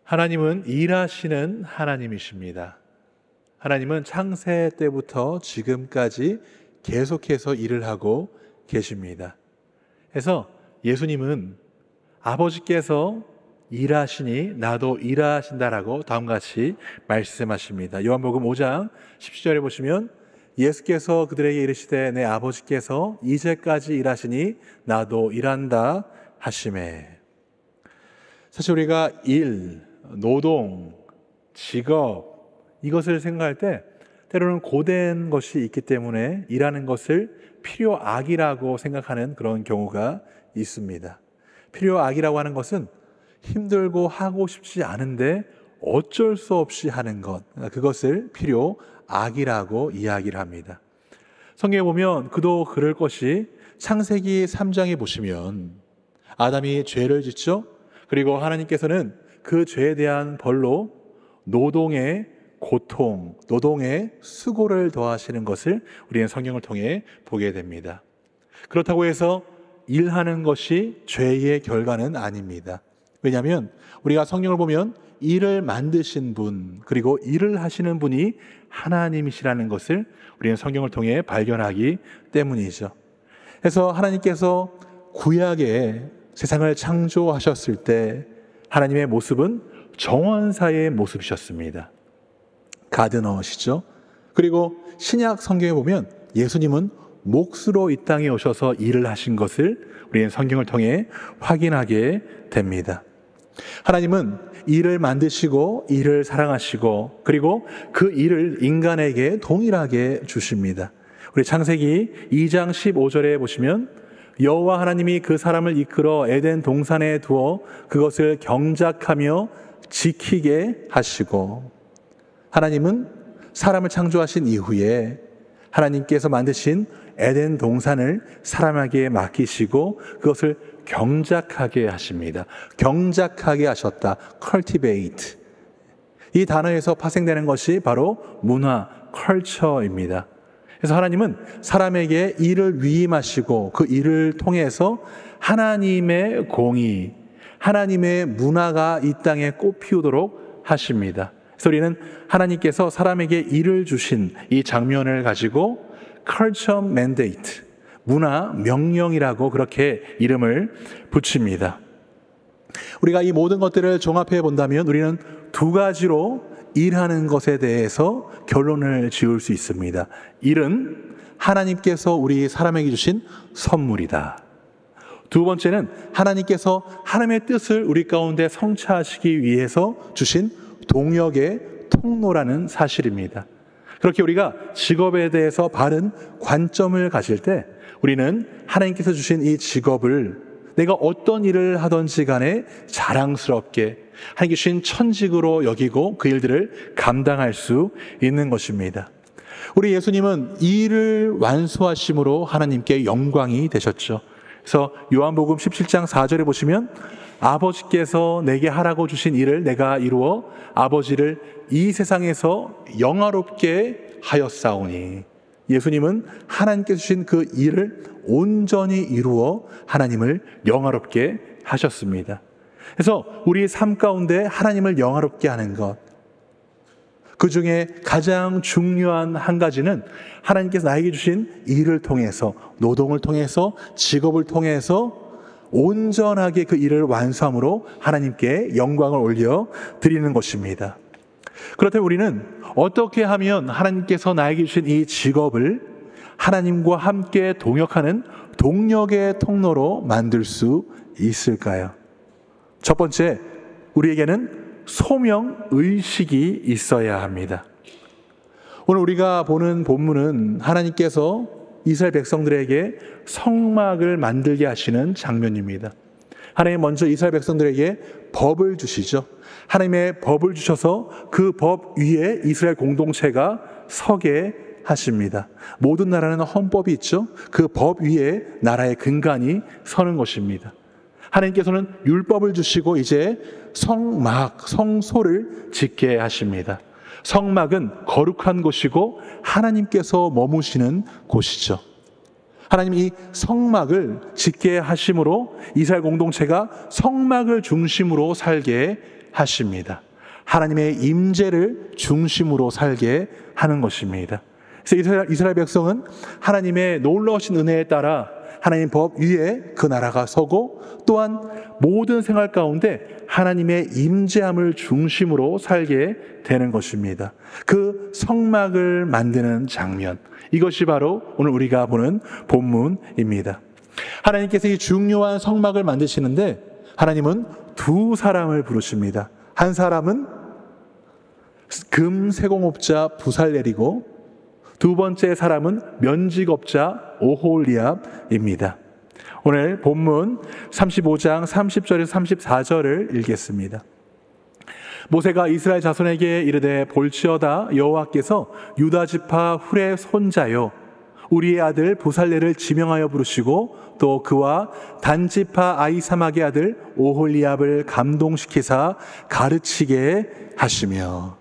하나님은 일하시는 하나님이십니다. 하나님은 창세 때부터 지금까지 계속해서 일을 하고 계십니다. 그래서 예수님은 아버지께서 일하시니 나도 일하신다라고 다음과 같이 말씀하십니다. 요한복음 5장 17절에 보시면 예수께서 그들에게 이르시되 내 아버지께서 이제까지 일하시니 나도 일한다 하시매. 사실 우리가 일, 노동, 직업 이것을 생각할 때 때로는 고된 것이 있기 때문에 일하는 것을 필요악이라고 생각하는 그런 경우가 있습니다. 필요악이라고 하는 것은 힘들고 하고 싶지 않은데 어쩔 수 없이 하는 것, 그것을 필요악이라고 이야기를 합니다. 성경에 보면 그도 그럴 것이 창세기 3장에 보시면 아담이 죄를 짓죠. 그리고 하나님께서는 그 죄에 대한 벌로 노동의 고통, 노동의 수고를 더하시는 것을 우리는 성경을 통해 보게 됩니다. 그렇다고 해서 일하는 것이 죄의 결과는 아닙니다. 왜냐하면 우리가 성경을 보면 일을 만드신 분, 그리고 일을 하시는 분이 하나님이시라는 것을 우리는 성경을 통해 발견하기 때문이죠. 그래서 하나님께서 구약에 세상을 창조하셨을 때 하나님의 모습은 정원사의 모습이셨습니다. 가드너시죠. 그리고 신약 성경에 보면 예수님은 몫으로 이 땅에 오셔서 일을 하신 것을 우리는 성경을 통해 확인하게 됩니다. 하나님은 일을 만드시고 일을 사랑하시고 그리고 그 일을 인간에게 동일하게 주십니다. 우리 창세기 2장 15절에 보시면 여호와 하나님이 그 사람을 이끌어 에덴 동산에 두어 그것을 경작하며 지키게 하시고, 하나님은 사람을 창조하신 이후에 하나님께서 만드신 에덴 동산을 사람에게 맡기시고 그것을 경작하게 하십니다. 경작하게 하셨다. cultivate. 이 단어에서 파생되는 것이 바로 문화, culture입니다. 그래서 하나님은 사람에게 일을 위임하시고 그 일을 통해서 하나님의 공의, 하나님의 문화가 이 땅에 꽃피우도록 하십니다. 그래서 우리는 하나님께서 사람에게 일을 주신 이 장면을 가지고 culture mandate, 문화 명령이라고 그렇게 이름을 붙입니다. 우리가 이 모든 것들을 종합해 본다면 우리는 두 가지로 일하는 것에 대해서 결론을 지을 수 있습니다. 일은 하나님께서 우리 사람에게 주신 선물이다. 두 번째는 하나님께서 하나님의 뜻을 우리 가운데 성취하시기 위해서 주신 동역의 통로라는 사실입니다. 그렇게 우리가 직업에 대해서 바른 관점을 가질 때 우리는 하나님께서 주신 이 직업을 내가 어떤 일을 하든지 간에 자랑스럽게 하나님께 주신 천직으로 여기고 그 일들을 감당할 수 있는 것입니다. 우리 예수님은 이 일을 완수하심으로 하나님께 영광이 되셨죠. 그래서 요한복음 17장 4절에 보시면 아버지께서 내게 하라고 주신 일을 내가 이루어 아버지를 이 세상에서 영화롭게 하였사오니, 예수님은 하나님께서 주신 그 일을 온전히 이루어 하나님을 영화롭게 하셨습니다. 그래서 우리 삶 가운데 하나님을 영화롭게 하는 것, 그 중에 가장 중요한 한 가지는 하나님께서 나에게 주신 일을 통해서, 노동을 통해서, 직업을 통해서 온전하게 그 일을 완수함으로 하나님께 영광을 올려 드리는 것입니다. 그렇다면 우리는 어떻게 하면 하나님께서 나에게 주신 이 직업을 하나님과 함께 동역하는 동력의 통로로 만들 수 있을까요? 첫 번째, 우리에게는 소명의식이 있어야 합니다. 오늘 우리가 보는 본문은 하나님께서 이스라엘 백성들에게 성막을 만들게 하시는 장면입니다. 하나님 먼저 이스라엘 백성들에게 법을 주시죠. 하나님의 법을 주셔서 그 법 위에 이스라엘 공동체가 서게 하십니다. 모든 나라는 헌법이 있죠. 그 법 위에 나라의 근간이 서는 것입니다. 하나님께서는 율법을 주시고 이제 성막, 성소를 짓게 하십니다. 성막은 거룩한 곳이고 하나님께서 머무시는 곳이죠. 하나님이 이 성막을 짓게 하심으로 이스라엘 공동체가 성막을 중심으로 살게 하십니다. 하나님의 임재를 중심으로 살게 하는 것입니다. 그래서 이스라엘 백성은 하나님의 놀라우신 은혜에 따라 하나님 법 위에 그 나라가 서고, 또한 모든 생활 가운데 하나님의 임재함을 중심으로 살게 되는 것입니다. 그 성막을 만드는 장면, 이것이 바로 오늘 우리가 보는 본문입니다. 하나님께서 이 중요한 성막을 만드시는데 하나님은 두 사람을 부르십니다. 한 사람은 금세공업자 부살렐이고, 두 번째 사람은 면직업자 오홀리압입니다. 오늘 본문 35장 30절에서 34절을 읽겠습니다. 모세가 이스라엘 자손에게 이르되 볼지어다 여호와께서 유다 지파 훌의 손자요 우리의 아들 부살렐을 지명하여 부르시고, 또 그와 단지파 아히사막의 아들 오홀리압을 감동시키사 가르치게 하시며.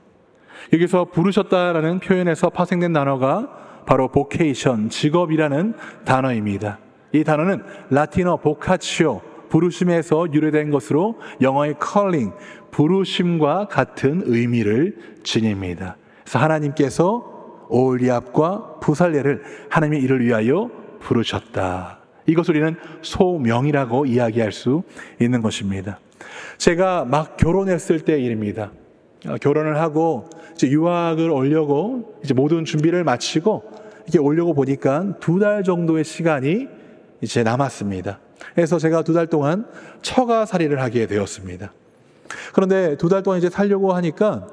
여기서 부르셨다라는 표현에서 파생된 단어가 바로 보케이션, 직업이라는 단어입니다. 이 단어는 라틴어 보카치오, 부르심에서 유래된 것으로 영어의 calling, 부르심과 같은 의미를 지닙니다. 그래서 하나님께서 오홀리압과 부살렐을 하나님의 일을 위하여 부르셨다. 이것을 우리는 소명이라고 이야기할 수 있는 것입니다. 제가 막 결혼했을 때 일입니다. 결혼을 하고 이제 유학을 오려고 이제 모든 준비를 마치고 이렇게 오려고 보니까 2달 정도의 시간이 이제 남았습니다. 그래서 제가 2달 동안 처가살이를 하게 되었습니다. 그런데 2달 동안 이제 살려고 하니까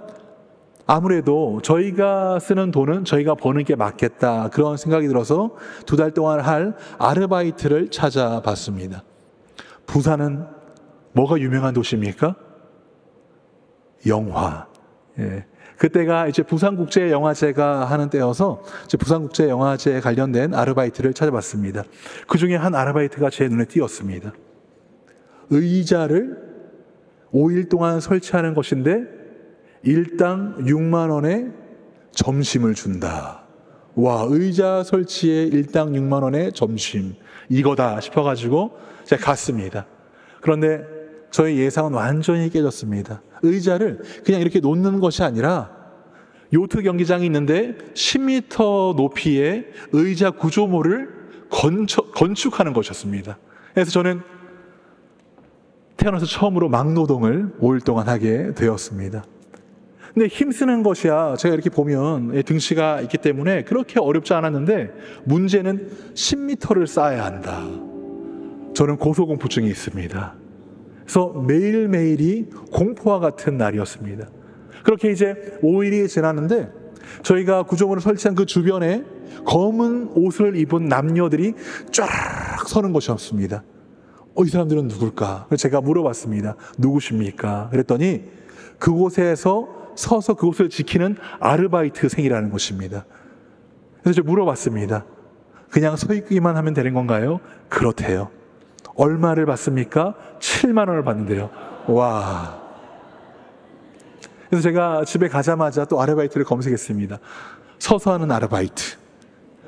아무래도 저희가 쓰는 돈은 저희가 버는 게 맞겠다, 그런 생각이 들어서 2달 동안 할 아르바이트를 찾아봤습니다. 부산은 뭐가 유명한 도시입니까? 영화. 예. 그때가 이제 부산국제영화제가 하는 때여서 이제 부산국제영화제에 관련된 아르바이트를 찾아봤습니다. 그 중에 한 아르바이트가 제 눈에 띄었습니다. 의자를 5일 동안 설치하는 것인데 일당 6만 원에 점심을 준다. 와, 의자 설치에 일당 6만 원에 점심, 이거다 싶어가지고 제가 갔습니다. 그런데 저의 예상은 완전히 깨졌습니다. 의자를 그냥 이렇게 놓는 것이 아니라 요트 경기장이 있는데 10m 높이의 의자 구조물을 건축하는 것이었습니다. 그래서 저는 태어나서 처음으로 막노동을 5일 동안 하게 되었습니다. 근데 힘쓰는 것이야 제가 이렇게 보면 등치가 있기 때문에 그렇게 어렵지 않았는데, 문제는 10m를 쌓아야 한다. 저는 고소공포증이 있습니다. 그래서 매일매일이 공포와 같은 날이었습니다. 그렇게 이제 5일이 지났는데 저희가 구조물을 설치한 그 주변에 검은 옷을 입은 남녀들이 쫙 서는 것이었습니다. 이 사람들은 누굴까? 제가 물어봤습니다. 누구십니까? 그랬더니 그곳에서 서서 그곳을 지키는 아르바이트생이라는 것입니다. 그래서 제가 물어봤습니다. 그냥 서 있기만 하면 되는 건가요? 그렇대요. 얼마를 받습니까? 7만 원을 받는데요. 와. 그래서 제가 집에 가자마자 또 아르바이트를 검색했습니다. 서서 하는 아르바이트.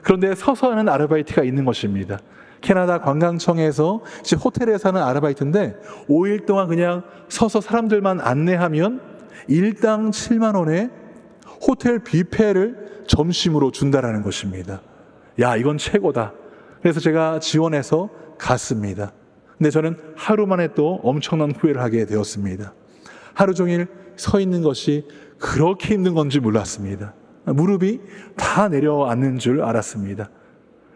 그런데 서서 하는 아르바이트가 있는 것입니다. 캐나다 관광청에서 호텔에서 하는 아르바이트인데 5일 동안 그냥 서서 사람들만 안내하면 일당 7만 원에 호텔 뷔페를 점심으로 준다라는 것입니다. 야, 이건 최고다. 그래서 제가 지원해서 갔습니다. 근데 저는 하루 만에 또 엄청난 후회를 하게 되었습니다. 하루 종일 서 있는 것이 그렇게 힘든 건지 몰랐습니다. 무릎이 다 내려앉는 줄 알았습니다.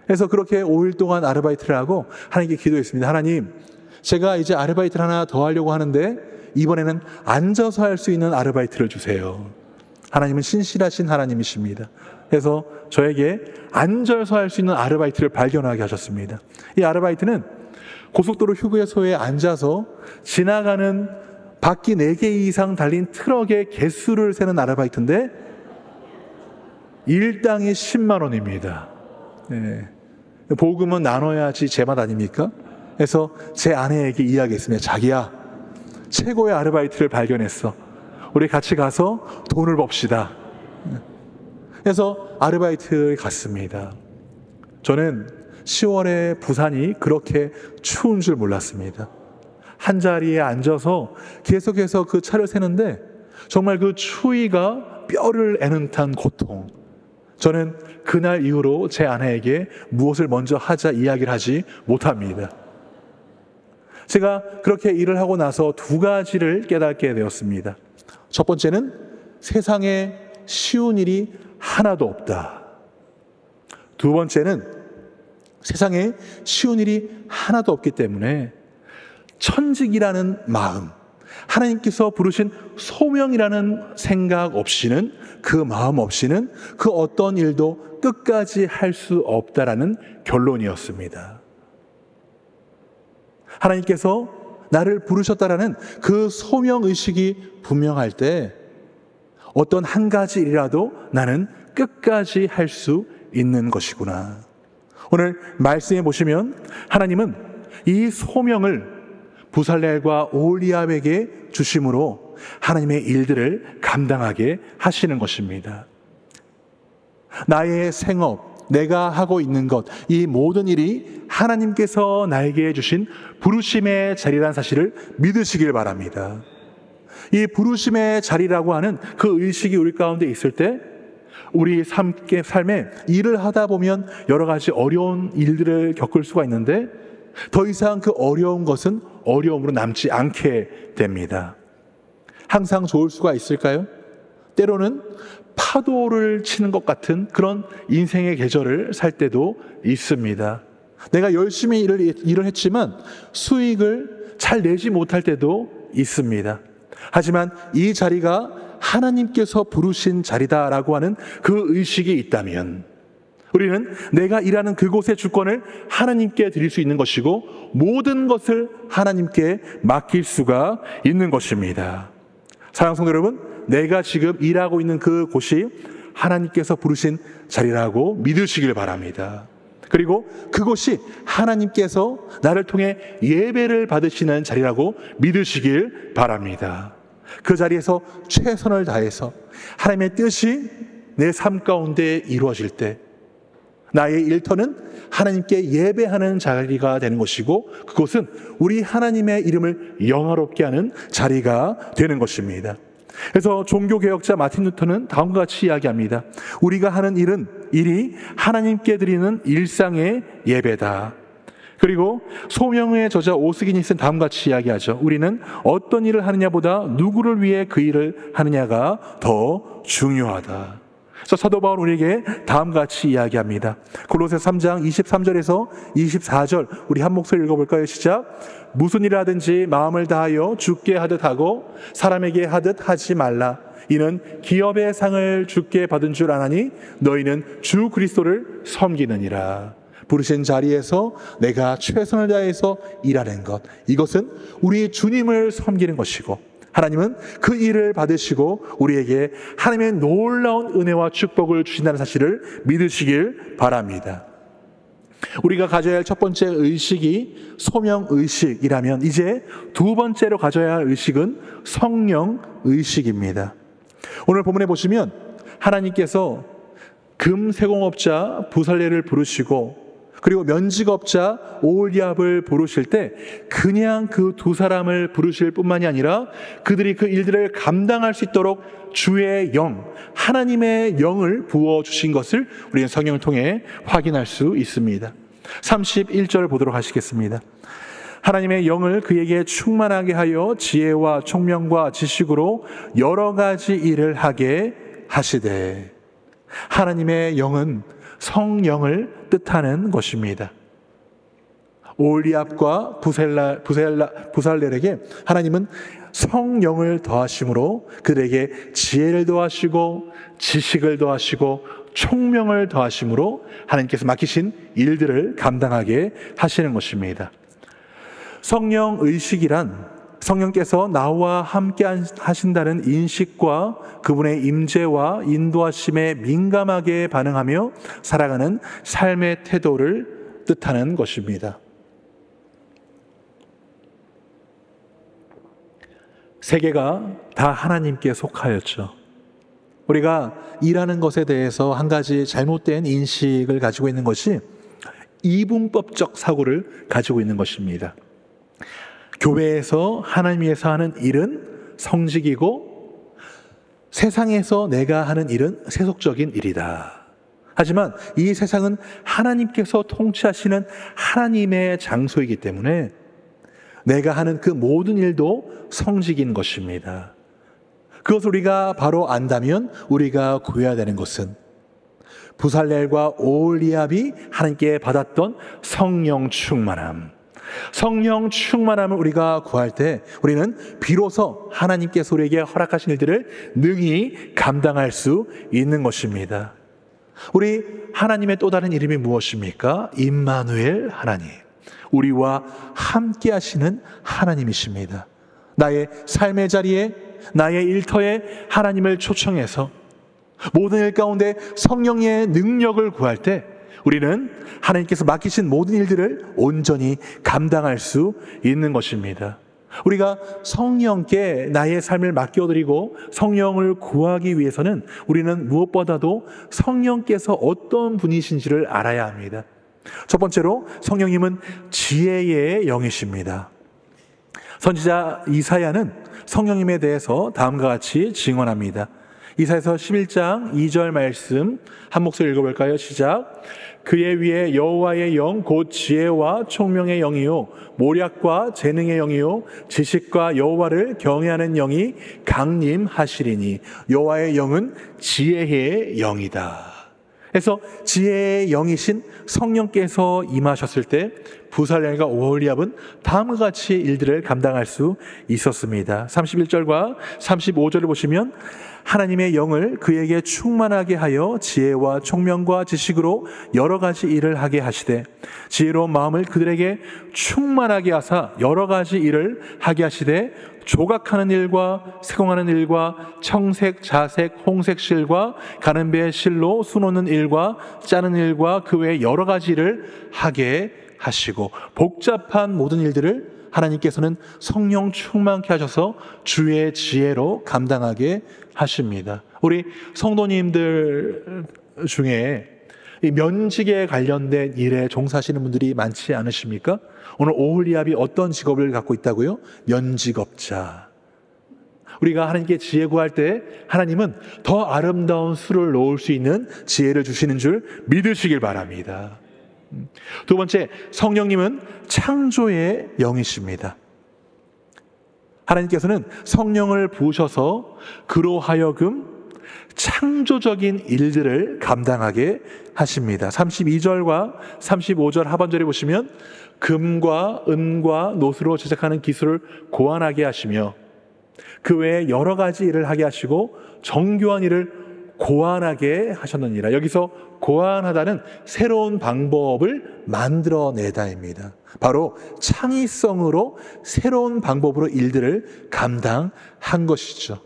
그래서 그렇게 5일 동안 아르바이트를 하고 하나님께 기도했습니다. 하나님, 제가 이제 아르바이트를 하나 더 하려고 하는데 이번에는 앉아서 할 수 있는 아르바이트를 주세요. 하나님은 신실하신 하나님이십니다. 그래서 저에게 앉아서 할 수 있는 아르바이트를 발견하게 하셨습니다. 이 아르바이트는 고속도로 휴게소에 앉아서 지나가는 바퀴 4개 이상 달린 트럭의 개수를 세는 아르바이트인데 일당이 10만 원입니다. 네. 복음은 나눠야지 제맛 아닙니까? 그래서 제 아내에게 이야기했습니다. 자기야, 최고의 아르바이트를 발견했어. 우리 같이 가서 돈을 법시다. 그래서 아르바이트를 갔습니다. 저는 10월에 부산이 그렇게 추운 줄 몰랐습니다. 한 자리에 앉아서 계속해서 그 차를 세는데 정말 그 추위가 뼈를 애는 듯한 고통. 저는 그날 이후로 제 아내에게 무엇을 먼저 하자 이야기를 하지 못합니다. 제가 그렇게 일을 하고 나서 두 가지를 깨닫게 되었습니다. 첫 번째는 세상에 쉬운 일이 하나도 없다. 두 번째는 세상에 쉬운 일이 하나도 없기 때문에 천직이라는 마음, 하나님께서 부르신 소명이라는 생각 없이는, 그 마음 없이는 그 어떤 일도 끝까지 할 수 없다라는 결론이었습니다. 하나님께서 나를 부르셨다라는 그 소명의식이 분명할 때 어떤 한 가지 일이라도 나는 끝까지 할 수 있는 것이구나. 오늘 말씀해 보시면 하나님은 이 소명을 부살렐과 오홀리압에게 주심으로 하나님의 일들을 감당하게 하시는 것입니다. 나의 생업, 내가 하고 있는 것, 이 모든 일이 하나님께서 나에게 주신 부르심의 자리라는 사실을 믿으시길 바랍니다. 이 부르심의 자리라고 하는 그 의식이 우리 가운데 있을 때 우리 삶에 일을 하다 보면 여러 가지 어려운 일들을 겪을 수가 있는데 더 이상 그 어려운 것은 어려움으로 남지 않게 됩니다. 항상 좋을 수가 있을까요? 때로는 파도를 치는 것 같은 그런 인생의 계절을 살 때도 있습니다. 내가 열심히 일을 했지만 수익을 잘 내지 못할 때도 있습니다. 하지만 이 자리가 하나님께서 부르신 자리다라고 하는 그 의식이 있다면 우리는 내가 일하는 그곳의 주권을 하나님께 드릴 수 있는 것이고 모든 것을 하나님께 맡길 수가 있는 것입니다. 사랑하는 성도 여러분, 내가 지금 일하고 있는 그곳이 하나님께서 부르신 자리라고 믿으시길 바랍니다. 그리고 그곳이 하나님께서 나를 통해 예배를 받으시는 자리라고 믿으시길 바랍니다. 그 자리에서 최선을 다해서 하나님의 뜻이 내 삶 가운데 이루어질 때 나의 일터는 하나님께 예배하는 자리가 되는 것이고 그곳은 우리 하나님의 이름을 영화롭게 하는 자리가 되는 것입니다. 그래서 종교개혁자 마틴 루터는 다음과 같이 이야기합니다. 우리가 하는 일이 하나님께 드리는 일상의 예배다. 그리고 소명의 저자 오스기니스는 다음과 같이 이야기하죠. 우리는 어떤 일을 하느냐보다 누구를 위해 그 일을 하느냐가 더 중요하다. 그래서 사도 바울 우리에게 다음과 같이 이야기합니다. 골로새서 3장 23절에서 24절 우리 한 목소리 읽어볼까요? 시작. 무슨 일 하든지 마음을 다하여 주께 하듯 하고 사람에게 하듯 하지 말라. 이는 기업의 상을 주께 받은 줄 아나니 너희는 주 그리스도를 섬기느니라. 부르신 자리에서 내가 최선을 다해서 일하는 것, 이것은 우리 주님을 섬기는 것이고 하나님은 그 일을 받으시고 우리에게 하나님의 놀라운 은혜와 축복을 주신다는 사실을 믿으시길 바랍니다. 우리가 가져야 할 첫 번째 의식이 소명의식이라면 이제 두 번째로 가져야 할 의식은 성령의식입니다. 오늘 본문에 보시면 하나님께서 금세공업자 부살렐을 부르시고 그리고 면직업자 오홀리압을 부르실 때 그냥 그 두 사람을 부르실 뿐만이 아니라 그들이 그 일들을 감당할 수 있도록 주의 영, 하나님의 영을 부어주신 것을 우리는 성경을 통해 확인할 수 있습니다. 31절 보도록 하시겠습니다. 하나님의 영을 그에게 충만하게 하여 지혜와 총명과 지식으로 여러 가지 일을 하게 하시되. 하나님의 영은 성령을 뜻하는 것입니다. 오홀리압과 부살렐에게 하나님은 성령을 더하심으로 그들에게 지혜를 더하시고 지식을 더하시고 총명을 더하심으로 하나님께서 맡기신 일들을 감당하게 하시는 것입니다. 성령의식이란 성령께서 나와 함께 하신다는 인식과 그분의 임재와 인도하심에 민감하게 반응하며 살아가는 삶의 태도를 뜻하는 것입니다. 세계가 다 하나님께 속하였죠. 우리가 일하는 것에 대해서 한 가지 잘못된 인식을 가지고 있는 것이 이분법적 사고를 가지고 있는 것입니다. 교회에서 하나님 위해서 하는 일은 성직이고 세상에서 내가 하는 일은 세속적인 일이다. 하지만 이 세상은 하나님께서 통치하시는 하나님의 장소이기 때문에 내가 하는 그 모든 일도 성직인 것입니다. 그것을 우리가 바로 안다면 우리가 구해야 되는 것은 부살렐과 오홀리압이 하나님께 받았던 성령 충만함, 성령 충만함을 우리가 구할 때 우리는 비로소 하나님께서 우리에게 허락하신 일들을 능히 감당할 수 있는 것입니다. 우리 하나님의 또 다른 이름이 무엇입니까? 임마누엘 하나님, 우리와 함께 하시는 하나님이십니다. 나의 삶의 자리에, 나의 일터에 하나님을 초청해서 모든 일 가운데 성령의 능력을 구할 때 우리는 하나님께서 맡기신 모든 일들을 온전히 감당할 수 있는 것입니다. 우리가 성령께 나의 삶을 맡겨드리고 성령을 구하기 위해서는 우리는 무엇보다도 성령께서 어떤 분이신지를 알아야 합니다. 첫 번째로 성령님은 지혜의 영이십니다. 선지자 이사야는 성령님에 대해서 다음과 같이 증언합니다. 이사야서 11장 2절 말씀 한 목소리 읽어볼까요? 시작. 그의 위에 여호와의 영 곧 지혜와 총명의 영이요 모략과 재능의 영이요 지식과 여호와를 경외하는 영이 강림하시리니 여호와의 영은 지혜의 영이다. 그래서 지혜의 영이신 성령께서 임하셨을 때 부살렐과 오홀리압은 다음과 같이 일들을 감당할 수 있었습니다. 31절과 35절을 보시면 하나님의 영을 그에게 충만하게 하여 지혜와 총명과 지식으로 여러 가지 일을 하게 하시되 지혜로운 마음을 그들에게 충만하게 하사 여러 가지 일을 하게 하시되 조각하는 일과 세공하는 일과 청색, 자색, 홍색 실과 가는 배의 실로 수놓는 일과 짜는 일과 그 외 여러 가지 일을 하게 하시고 복잡한 모든 일들을 하나님께서는 성령 충만케 하셔서 주의 지혜로 감당하게 하십니다. 우리 성도님들 중에 이 면직에 관련된 일에 종사하시는 분들이 많지 않으십니까? 오늘 오홀리압이 어떤 직업을 갖고 있다고요? 면직업자. 우리가 하나님께 지혜 구할 때 하나님은 더 아름다운 수를 놓을 수 있는 지혜를 주시는 줄 믿으시길 바랍니다. 두 번째, 성령님은 창조의 영이십니다. 하나님께서는 성령을 부으셔서 그로 하여금 창조적인 일들을 감당하게 하십니다. 32절과 35절 하반절에 보시면 금과 은과 노수로 제작하는 기술을 고안하게 하시며 그 외에 여러 가지 일을 하게 하시고 정교한 일을 고안하게 하셨느니라. 여기서 고안하다는 새로운 방법을 만들어내다입니다. 바로 창의성으로 새로운 방법으로 일들을 감당한 것이죠.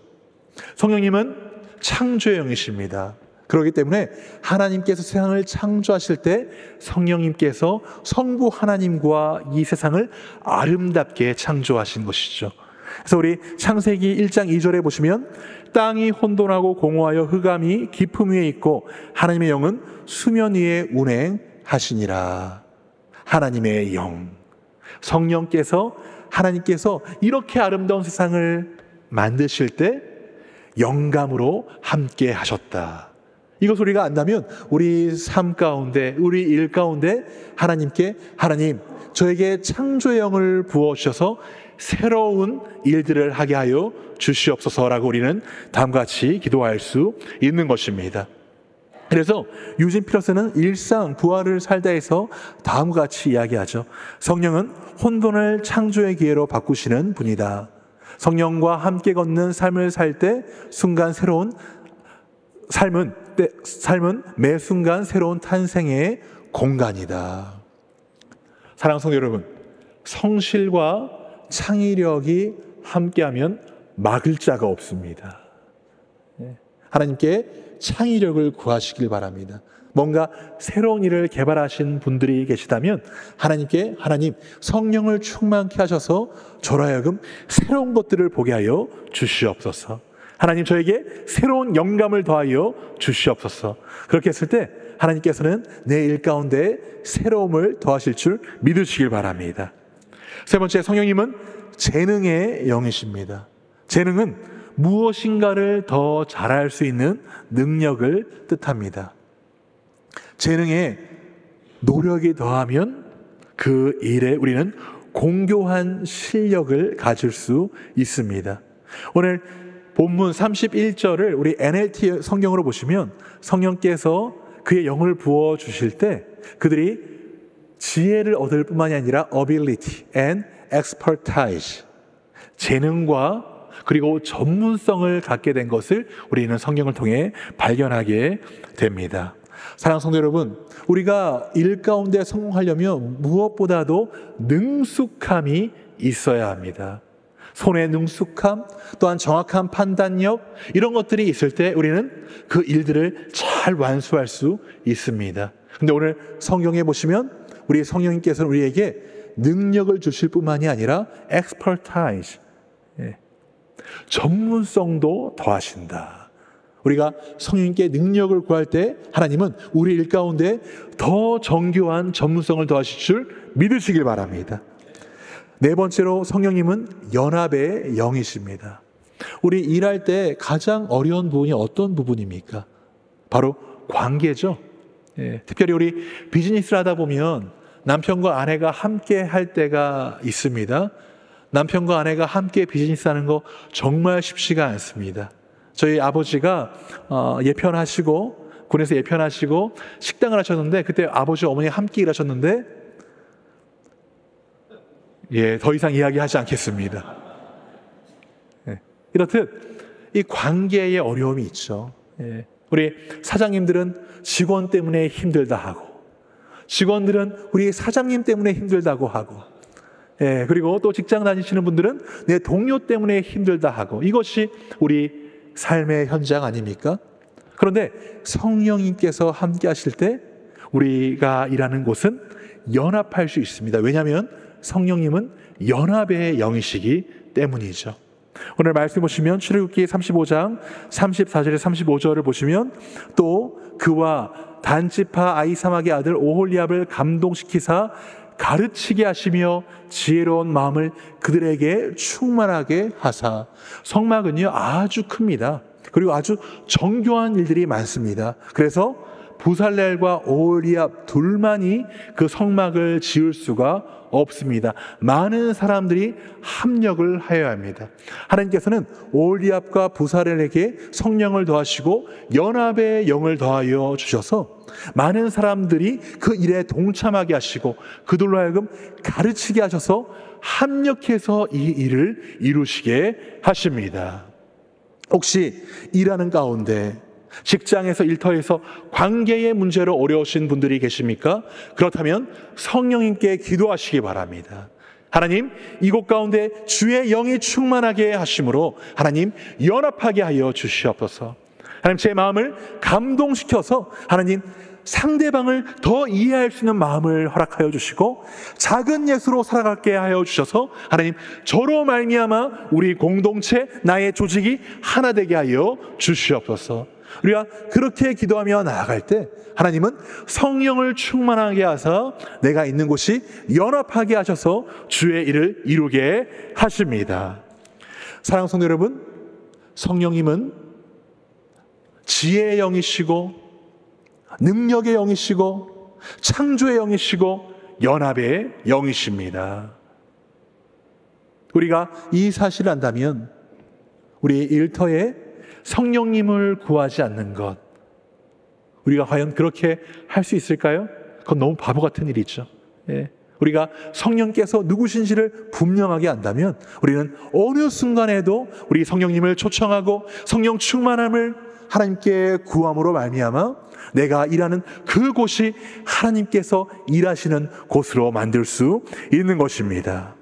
성령님은 창조의 영이십니다. 그렇기 때문에 하나님께서 세상을 창조하실 때 성령님께서 성부 하나님과 이 세상을 아름답게 창조하신 것이죠. 그래서 우리 창세기 1장 2절에 보시면 땅이 혼돈하고 공허하여 흑암이 깊음 위에 있고 하나님의 영은 수면 위에 운행하시니라. 하나님의 영, 성령께서 하나님께서 이렇게 아름다운 세상을 만드실 때 영감으로 함께 하셨다. 이것을 우리가 안다면 우리 삶 가운데, 우리 일 가운데 하나님께 하나님 저에게 창조의 영을 부어주셔서 새로운 일들을 하게 하여 주시옵소서라고 우리는 다음과 같이 기도할 수 있는 것입니다. 그래서 유진 피터슨은 일상 부활을 살다 해서 다음과 같이 이야기하죠. 성령은 혼돈을 창조의 기회로 바꾸시는 분이다. 성령과 함께 걷는 삶을 살 때 순간 새로운 삶은 매 순간 새로운 탄생의 공간이다. 사랑하는 성도 여러분, 성실과 창의력이 함께하면 막을 자가 없습니다. 하나님께 창의력을 구하시길 바랍니다. 뭔가 새로운 일을 개발하신 분들이 계시다면 하나님께 하나님 성령을 충만케 하셔서 저로 하여금 새로운 것들을 보게 하여 주시옵소서. 하나님 저에게 새로운 영감을 더하여 주시옵소서. 그렇게 했을 때 하나님께서는 내 일 가운데 새로움을 더하실 줄 믿으시길 바랍니다. 세 번째, 성령님은 재능의 영이십니다. 재능은 무엇인가를 더 잘할 수 있는 능력을 뜻합니다. 재능에 노력이 더하면 그 일에 우리는 공교한 실력을 가질 수 있습니다. 오늘 본문 31절을 우리 NLT 성경으로 보시면 성령께서 그의 영을 부어주실 때 그들이 지혜를 얻을 뿐만이 아니라 ability and expertise, 재능과 그리고 전문성을 갖게 된 것을 우리는 성경을 통해 발견하게 됩니다. 사랑하는 성도 여러분, 우리가 일 가운데 성공하려면 무엇보다도 능숙함이 있어야 합니다. 손의 능숙함, 또한 정확한 판단력, 이런 것들이 있을 때 우리는 그 일들을 잘 완수할 수 있습니다. 근데 오늘 성경에 보시면 우리 성령님께서는 우리에게 능력을 주실 뿐만이 아니라 expertise, 전문성도 더하신다. 우리가 성령님께 능력을 구할 때 하나님은 우리 일 가운데 더 정교한 전문성을 더하실 줄 믿으시길 바랍니다. 네 번째로 성령님은 연합의 영이십니다. 우리 일할 때 가장 어려운 부분이 어떤 부분입니까? 바로 관계죠. 특별히 우리 비즈니스를 하다 보면 남편과 아내가 함께 할 때가 있습니다. 남편과 아내가 함께 비즈니스 하는 거 정말 쉽지가 않습니다. 저희 아버지가 예편하시고 군에서 예편하시고 식당을 하셨는데 그때 아버지 어머니 함께 일하셨는데 더 이상 이야기하지 않겠습니다. 이렇듯 이 관계에 어려움이 있죠. 우리 사장님들은 직원 때문에 힘들다 하고 직원들은 우리 사장님 때문에 힘들다고 하고 그리고 또 직장 다니시는 분들은 내 동료 때문에 힘들다 하고 이것이 우리 삶의 현장 아닙니까? 그런데 성령님께서 함께 하실 때 우리가 일하는 곳은 연합할 수 있습니다. 왜냐하면 성령님은 연합의 영이시기 때문이죠. 오늘 말씀 보시면 출애굽기 35장 34절에 35절을 보시면 또 그와 단지파 아히사막의 아들 오홀리압을 감동시키사 가르치게 하시며 지혜로운 마음을 그들에게 충만하게 하사. 성막은요 아주 큽니다. 그리고 아주 정교한 일들이 많습니다. 그래서 부살렐과 오홀리압 둘만이 그 성막을 지을 수가 없습니다. 많은 사람들이 합력을 하여야 합니다. 하나님께서는 오홀리압과 부살렐에게 성령을 더하시고 연합의 영을 더하여 주셔서 많은 사람들이 그 일에 동참하게 하시고 그들로 하여금 가르치게 하셔서 합력해서 이 일을 이루시게 하십니다. 혹시 일하는 가운데 직장에서 일터에서 관계의 문제로 어려우신 분들이 계십니까? 그렇다면 성령님께 기도하시기 바랍니다. 하나님, 이곳 가운데 주의 영이 충만하게 하심으로 하나님 연합하게 하여 주시옵소서. 하나님, 제 마음을 감동시켜서 하나님 상대방을 더 이해할 수 있는 마음을 허락하여 주시고 작은 예수로 살아가게 하여 주셔서 하나님 저로 말미암아 우리 공동체 나의 조직이 하나 되게 하여 주시옵소서. 우리가 그렇게 기도하며 나아갈 때 하나님은 성령을 충만하게 하사 내가 있는 곳이 연합하게 하셔서 주의 일을 이루게 하십니다. 사랑하는 성도 여러분, 성령님은 지혜의 영이시고 능력의 영이시고 창조의 영이시고 연합의 영이십니다. 우리가 이 사실을 안다면 우리 일터에 성령님을 구하지 않는 것, 우리가 과연 그렇게 할 수 있을까요? 그건 너무 바보 같은 일이죠. 우리가 성령께서 누구신지를 분명하게 안다면 우리는 어느 순간에도 우리 성령님을 초청하고 성령 충만함을 하나님께 구함으로 말미암아 내가 일하는 그곳이 하나님께서 일하시는 곳으로 만들 수 있는 것입니다.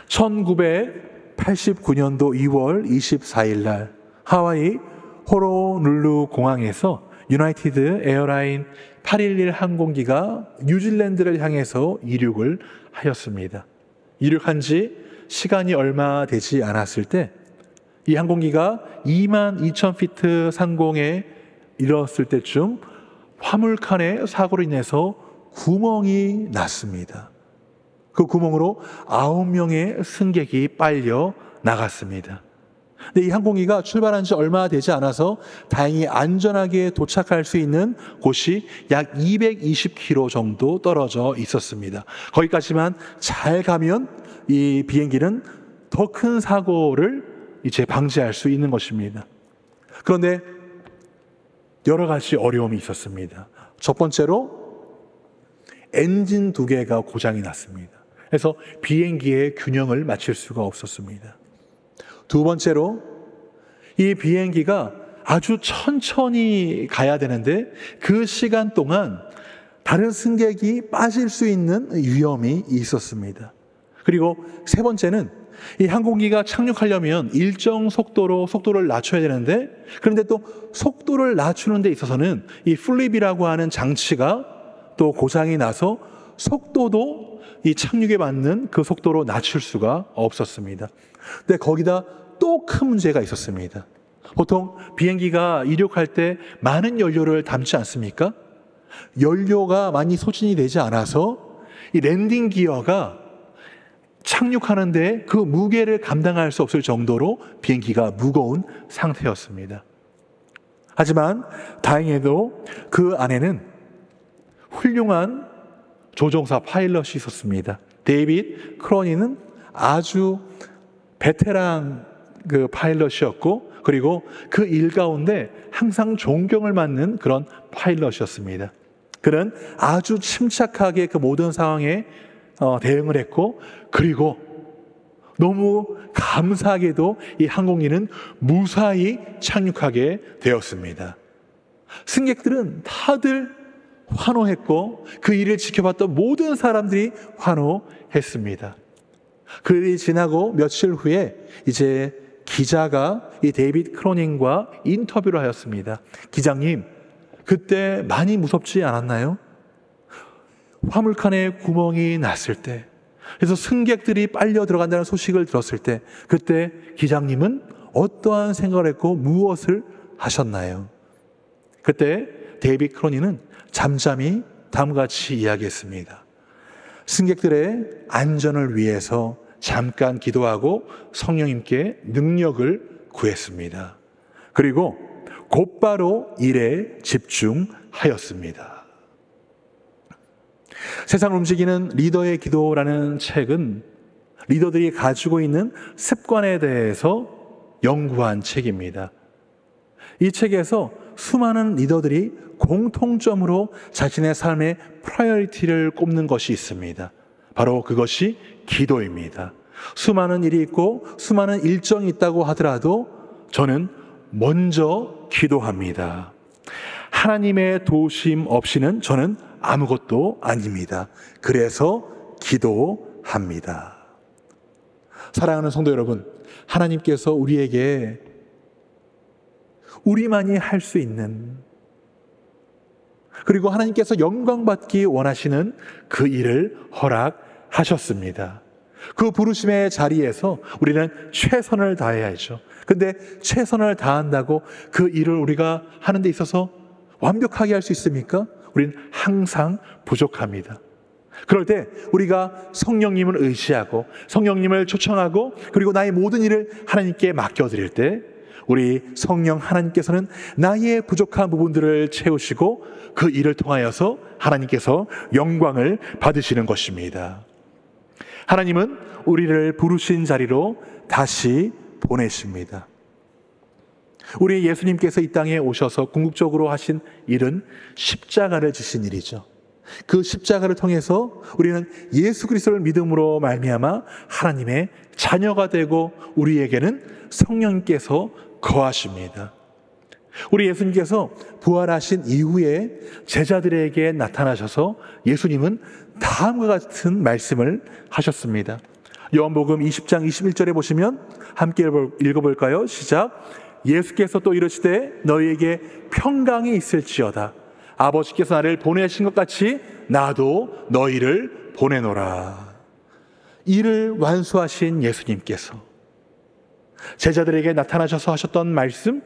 1989년도 2월 24일 날 하와이 호로룰루 공항에서 유나이티드 에어라인 811 항공기가 뉴질랜드를 향해서 이륙을 하였습니다. 이륙한 지 시간이 얼마 되지 않았을 때 이 항공기가 22,000피트 상공에 이르렀을 때쯤 화물칸의 사고로 인해서 구멍이 났습니다. 그 구멍으로 9명의 승객이 빨려 나갔습니다. 근데 이 항공기가 출발한 지 얼마 되지 않아서 다행히 안전하게 도착할 수 있는 곳이 약 220km 정도 떨어져 있었습니다. 거기까지만 잘 가면 이 비행기는 더 큰 사고를 이제 방지할 수 있는 것입니다. 그런데 여러 가지 어려움이 있었습니다. 첫 번째로 엔진 2개가 고장이 났습니다. 그래서 비행기의 균형을 맞출 수가 없었습니다. 두 번째로 이 비행기가 아주 천천히 가야 되는데 그 시간 동안 다른 승객이 빠질 수 있는 위험이 있었습니다. 그리고 세 번째는 이 항공기가 착륙하려면 일정 속도로 속도를 낮춰야 되는데, 그런데 또 속도를 낮추는 데 있어서는 이 플립이라고 하는 장치가 또 고장이 나서 속도도 이 착륙에 맞는 그 속도로 낮출 수가 없었습니다. 근데 거기다 또 큰 문제가 있었습니다. 보통 비행기가 이륙할 때 많은 연료를 담지 않습니까? 연료가 많이 소진이 되지 않아서 이 랜딩 기어가 착륙하는데 그 무게를 감당할 수 없을 정도로 비행기가 무거운 상태였습니다. 하지만 다행히도 그 안에는 훌륭한 조종사 파일럿이 있었습니다. 데이빗 크로니는 아주 베테랑 그 파일럿이었고, 그리고 그 일 가운데 항상 존경을 받는 그런 파일럿이었습니다. 그는 아주 침착하게 그 모든 상황에 대응을 했고, 그리고 너무 감사하게도 이 항공기는 무사히 착륙하게 되었습니다. 승객들은 다들 환호했고 그 일을 지켜봤던 모든 사람들이 환호했습니다. 그 일이 지나고 며칠 후에 이제 기자가 이 데이빗 크로닝과 인터뷰를 하였습니다. 기자님, 그때 많이 무섭지 않았나요? 화물칸에 구멍이 났을 때, 그래서 승객들이 빨려 들어간다는 소식을 들었을 때, 그때 기장님은 어떠한 생각을 했고 무엇을 하셨나요? 그때 데이빗 크로니는 잠잠히 다음과 같이 이야기했습니다. 승객들의 안전을 위해서 잠깐 기도하고 성령님께 능력을 구했습니다. 그리고 곧바로 일에 집중하였습니다. 세상을 움직이는 리더의 기도라는 책은 리더들이 가지고 있는 습관에 대해서 연구한 책입니다. 이 책에서 수많은 리더들이 공통점으로 자신의 삶의 프라이어리티를 꼽는 것이 있습니다. 바로 그것이 기도입니다. 수많은 일이 있고 수많은 일정이 있다고 하더라도 저는 먼저 기도합니다. 하나님의 도우심 없이는 저는 아무것도 아닙니다. 그래서 기도합니다. 사랑하는 성도 여러분, 하나님께서 우리에게 우리만이 할 수 있는, 그리고 하나님께서 영광받기 원하시는 그 일을 허락하셨습니다. 그 부르심의 자리에서 우리는 최선을 다해야죠. 근데 최선을 다한다고 그 일을 우리가 하는 데 있어서 완벽하게 할 수 있습니까? 우리는 항상 부족합니다. 그럴 때 우리가 성령님을 의지하고 성령님을 초청하고 그리고 나의 모든 일을 하나님께 맡겨드릴 때 우리 성령 하나님께서는 나의 부족한 부분들을 채우시고 그 일을 통하여서 하나님께서 영광을 받으시는 것입니다. 하나님은 우리를 부르신 자리로 다시 보내십니다. 우리 예수님께서 이 땅에 오셔서 궁극적으로 하신 일은 십자가를 지신 일이죠. 그 십자가를 통해서 우리는 예수 그리스도를 믿음으로 말미암아 하나님의 자녀가 되고 우리에게는 성령님께서 거하십니다. 우리 예수님께서 부활하신 이후에 제자들에게 나타나셔서 예수님은 다음과 같은 말씀을 하셨습니다. 요한복음 20장 21절에 보시면 함께 읽어볼까요? 시작. 예수께서 또 이르시되 너희에게 평강이 있을지어다. 아버지께서 나를 보내신 것 같이 나도 너희를 보내노라. 이를 완수하신 예수님께서 제자들에게 나타나셔서 하셨던 말씀,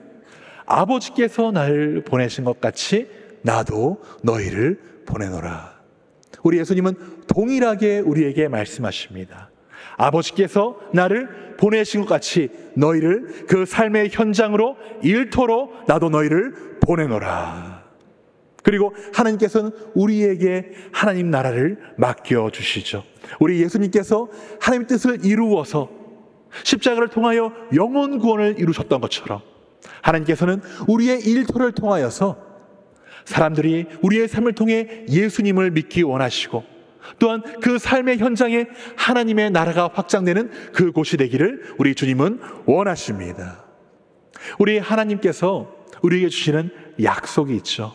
아버지께서 나를 보내신 것 같이 나도 너희를 보내노라. 우리 예수님은 동일하게 우리에게 말씀하십니다. 아버지께서 나를 보내신 것 같이 너희를 그 삶의 현장으로 일터로 나도 너희를 보내노라. 그리고 하나님께서는 우리에게 하나님 나라를 맡겨주시죠. 우리 예수님께서 하나님의 뜻을 이루어서 십자가를 통하여 영혼 구원을 이루셨던 것처럼 하나님께서는 우리의 일터를 통하여서 사람들이 우리의 삶을 통해 예수님을 믿기 원하시고 또한 그 삶의 현장에 하나님의 나라가 확장되는 그곳이 되기를 우리 주님은 원하십니다. 우리 하나님께서 우리에게 주시는 약속이 있죠.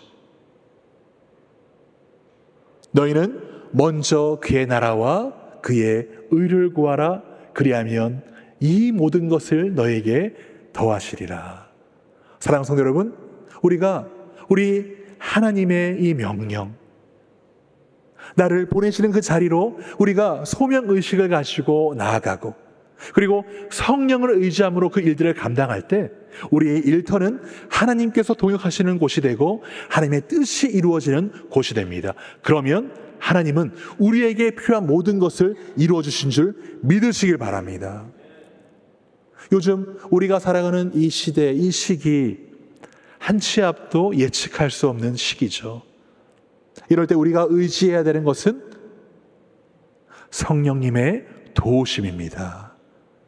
너희는 먼저 그의 나라와 그의 의를 구하라. 그리하면 이 모든 것을 너에게 더하시리라. 사랑하는 성도 여러분, 우리가 우리 하나님의 이 명령, 나를 보내시는 그 자리로 우리가 소명의식을 가지고 나아가고 그리고 성령을 의지함으로 그 일들을 감당할 때 우리의 일터는 하나님께서 동역하시는 곳이 되고 하나님의 뜻이 이루어지는 곳이 됩니다. 그러면 하나님은 우리에게 필요한 모든 것을 이루어 주신 줄 믿으시길 바랍니다. 요즘 우리가 살아가는 이 시대, 이 시기 한 치 앞도 예측할 수 없는 시기죠. 이럴 때 우리가 의지해야 되는 것은 성령님의 도우심입니다.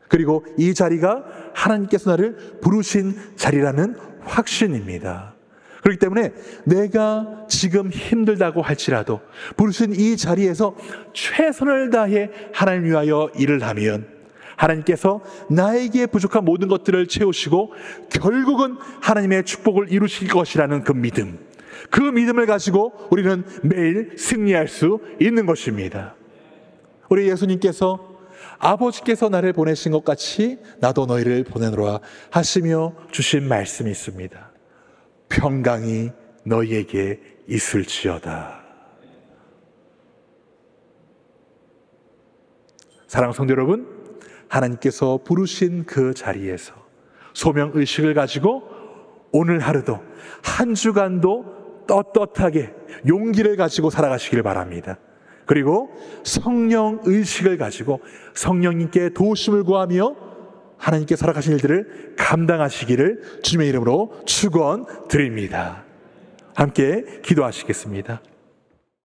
그리고 이 자리가 하나님께서 나를 부르신 자리라는 확신입니다. 그렇기 때문에 내가 지금 힘들다고 할지라도 부르신 이 자리에서 최선을 다해 하나님 위하여 일을 하면 하나님께서 나에게 부족한 모든 것들을 채우시고 결국은 하나님의 축복을 이루실 것이라는 그 믿음, 그 믿음을 가지고 우리는 매일 승리할 수 있는 것입니다. 우리 예수님께서 아버지께서 나를 보내신 것 같이 나도 너희를 보내노라 하시며 주신 말씀이 있습니다. 평강이 너희에게 있을지어다. 사랑하는 성도 여러분, 하나님께서 부르신 그 자리에서 소명의식을 가지고 오늘 하루도 한 주간도 떳떳하게 용기를 가지고 살아가시길 바랍니다. 그리고 성령의식을 가지고 성령님께 도우심을 구하며 하나님께 살아가신 일들을 감당하시기를 주님의 이름으로 축원드립니다. 함께 기도하시겠습니다.